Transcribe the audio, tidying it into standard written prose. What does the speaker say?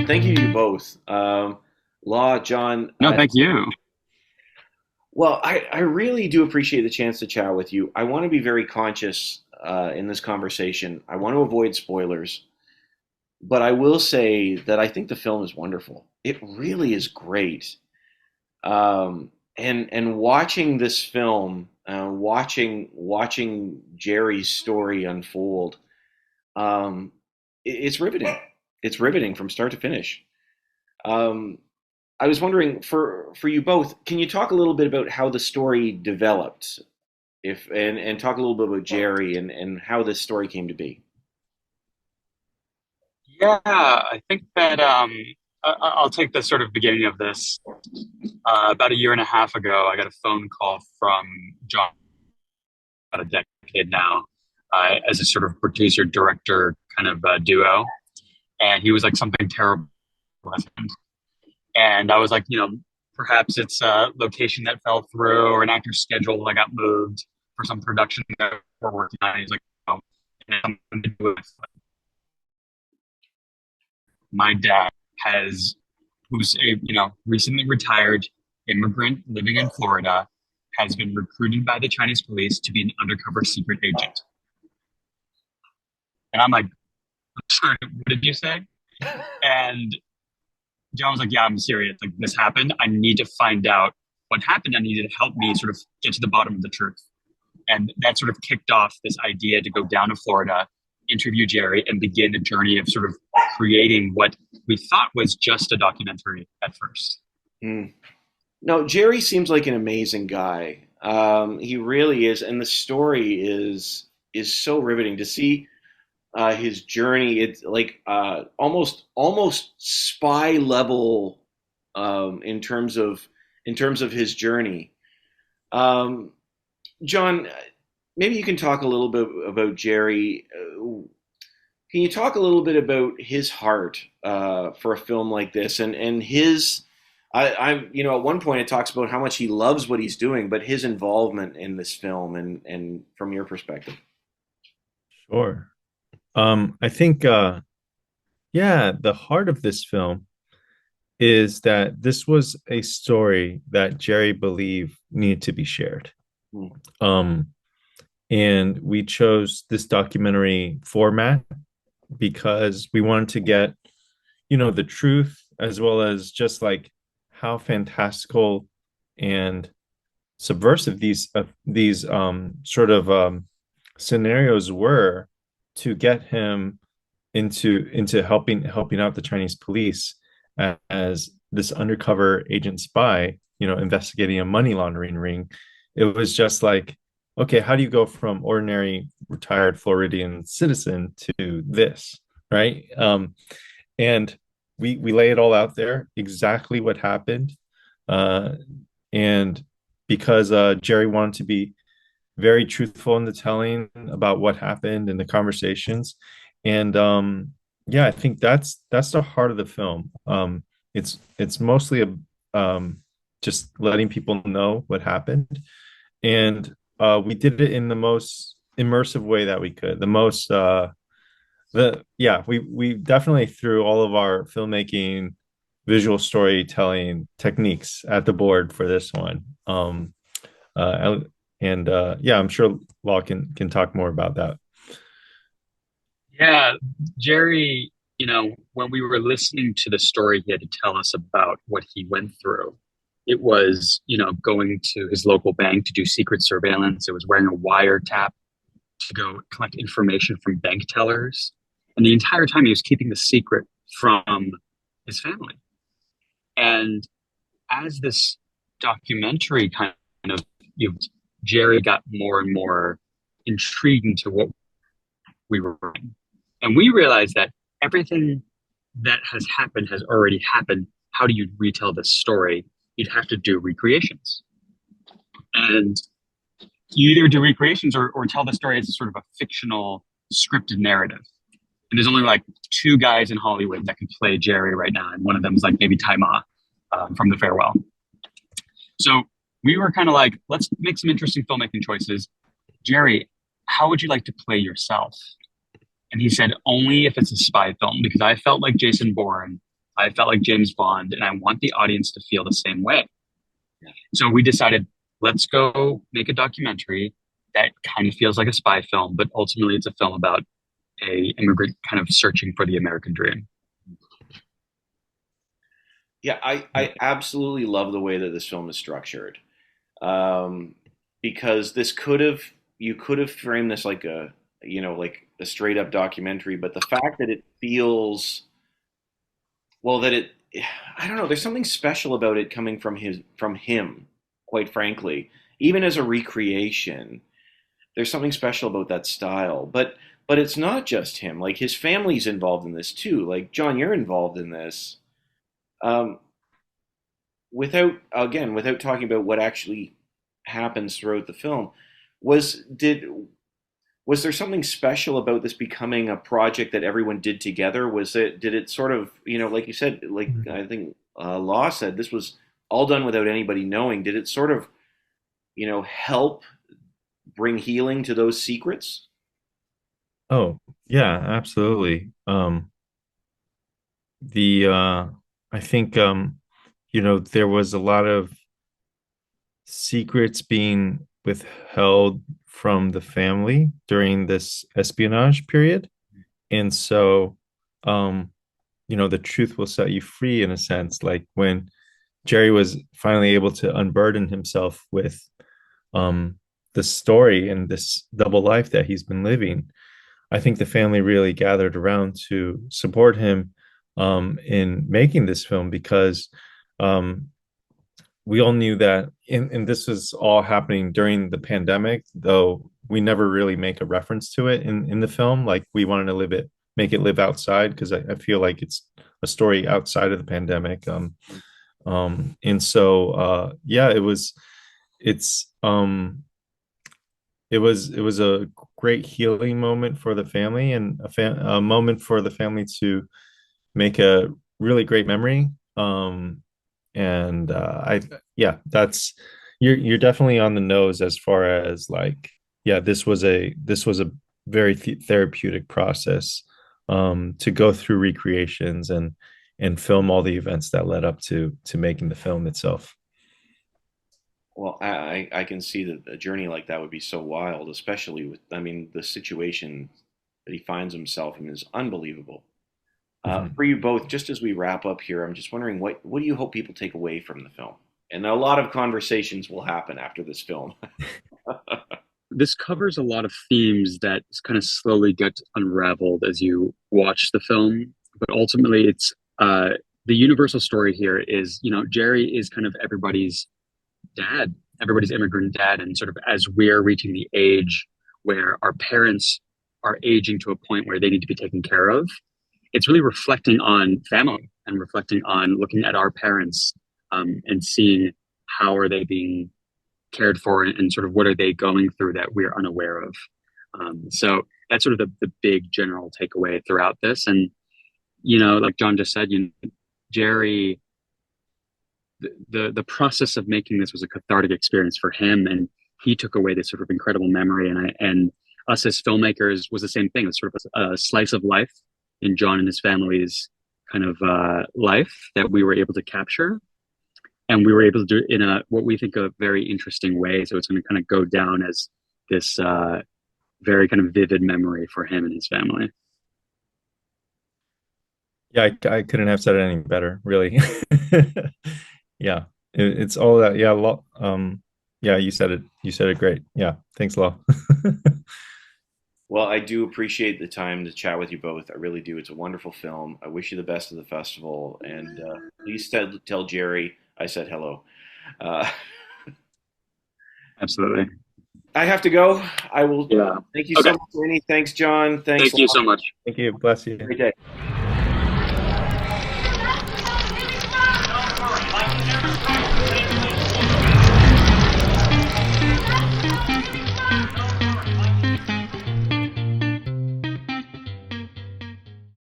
Thank you to you both. Law, John. No, thank you. Well, I really do appreciate the chance to chat with you. I want to be very conscious in this conversation. I want to avoid spoilers, but I will say that I think the film is wonderful. It really is great. And watching this film, watching Jerry's story unfold, um, it's riveting. It's riveting from start to finish. Um, I was wondering for you both, can you talk a little bit about how the story developed, if and talk a little bit about Jerry and how this story came to be. Yeah, I think that I'll take the sort of beginning of this. About a year and a half ago, I got a phone call from John, about a decade now, as a sort of producer director kind of duo, and he was like, something terrible has happened. And I was like, perhaps it's a location that fell through or an actor's schedule that got moved for some production that we're working on. He's like, oh, and it's something to do with my dad has, who's a recently retired immigrant living in Florida, has been recruited by the Chinese police to be an undercover secret agent. And I'm like, sorry, what did you say? And John was like, yeah, I'm serious. Like, this happened. I need to find out what happened. I need you to help me sort of get to the bottom of the truth. And that sort of kicked off this idea to go down to Florida, interview Jerry, and begin a journey of sort of creating what we thought was just a documentary at first. Mm. No, Jerry seems like an amazing guy. He really is, and the story is so riveting to see his journey. It's like almost spy level in terms of his journey. Um, John, maybe you can talk a little bit about Jerry. Can you talk a little bit about his heart for a film like this and his? At one point it talks about how much he loves what he's doing, but his involvement in this film and from your perspective. Sure. I think, yeah, the heart of this film is that this was a story that Jerry believed needed to be shared. Hmm. Um, and we chose this documentary format because we wanted to get, the truth as well as just like how fantastical and subversive these sort of scenarios were to get him into helping out the Chinese police as this undercover agent spy, investigating a money laundering ring. It was just like, okay, how do you go from ordinary retired Floridian citizen to this, right? And we lay it all out there, exactly what happened, and because Jerry wanted to be very truthful in the telling about what happened in the conversations. And yeah, I think that's the heart of the film. It's mostly just letting people know what happened, and we did it in the most immersive way that we could. The most the yeah, we definitely threw all of our filmmaking, visual storytelling techniques at the board for this one. And yeah, I'm sure Law can talk more about that. Yeah, Jerry, when we were listening to the story he had to tell us about what he went through, it was, going to his local bank to do secret surveillance. It was wearing a wiretap to go collect information from bank tellers. And the entire time he was keeping the secret from his family. And as this documentary kind of, Jerry got more and more intrigued into what we were doing. And we realized that everything that has happened has already happened. How do you retell this story? You'd have to do recreations. And you either do recreations or tell the story as a sort of a fictional scripted narrative. And there's only like two guys in Hollywood that can play Jerry right now. And one of them is like maybe Tai Ma from The Farewell. So we were kind of like, let's make some interesting filmmaking choices. Jerry, how would you like to play yourself? And he said, only if it's a spy film, because I felt like Jason Bourne I felt like James Bond, and I want the audience to feel the same way. Yeah. So we decided, let's go make a documentary that kind of feels like a spy film, but ultimately it's a film about a immigrant kind of searching for the American dream. Yeah, I absolutely love the way that this film is structured. Um, because this could have you could have framed this like a like a straight up documentary, but the fact that it feels well that it I don't know, there's something special about it coming from him, quite frankly. Even as a recreation, there's something special about that style. But it's not just him. Like his family's involved in this too. Like John, you're involved in this. Um, without talking about what actually happens throughout the film, was did was there something special about this becoming a project that everyone did together? Was it did it sort of like you said, like I think Law said, this was all done without anybody knowing. Did it sort of help bring healing to those secrets? Oh, yeah, absolutely. The I think there was a lot of secrets being withheld from the family during this espionage period. And so the truth will set you free in a sense. Like when Jerry was finally able to unburden himself with um the story and this double life that he's been living, I think the family really gathered around to support him in making this film because um, we all knew that, and this was all happening during the pandemic, though we never really make a reference to it in the film. Like we wanted to make it live outside because I feel like it's a story outside of the pandemic. And so yeah, it's it was a great healing moment for the family and a moment for the family to make a really great memory. And I yeah, that's you're definitely on the nose as far as like yeah, this was a very therapeutic process to go through recreations and film all the events that led up to making the film itself. Well, I can see that a journey like that would be so wild, especially with, I mean, the situation that he finds himself in is unbelievable. Mhm. For you both, just as we wrap up here, I'm just wondering what do you hope people take away from the film? And a lot of conversations will happen after this film. This covers a lot of themes that kind of slowly get unraveled as you watch the film, but ultimately it's the universal story here is, Jerry is kind of everybody's dad, everybody's immigrant dad. And sort of as we're reaching the age where our parents are aging to a point where they need to be taken care of, it's really reflecting on family and reflecting on looking at our parents and seeing how are they being cared for and sort of what are they going through that we're unaware of. So that's sort of the big general takeaway throughout this. And, like John just said, Jerry, the process of making this was a cathartic experience for him, and he took away this sort of incredible memory. And us as filmmakers was the same thing. It was sort of a slice of life in John and his family's kind of life that we were able to capture, and we were able to do it in a what we think a very interesting way. So it's going to kind of go down as this very kind of vivid memory for him and his family. Yeah, I couldn't have said it any better, really. Yeah, it's all that. Yeah, yeah, you said it great. Yeah, thanks, Law. Well, I do appreciate the time to chat with you both. I really do. It's a wonderful film. I wish you the best of the festival, and please tell Jerry I said hello. Uh, Absolutely. I have to go. I will. Yeah. Thank you so Okay. much, Rainey. Thanks, John. Thanks, Thank you Law. so much. Thank you. Bless Have a you. great day.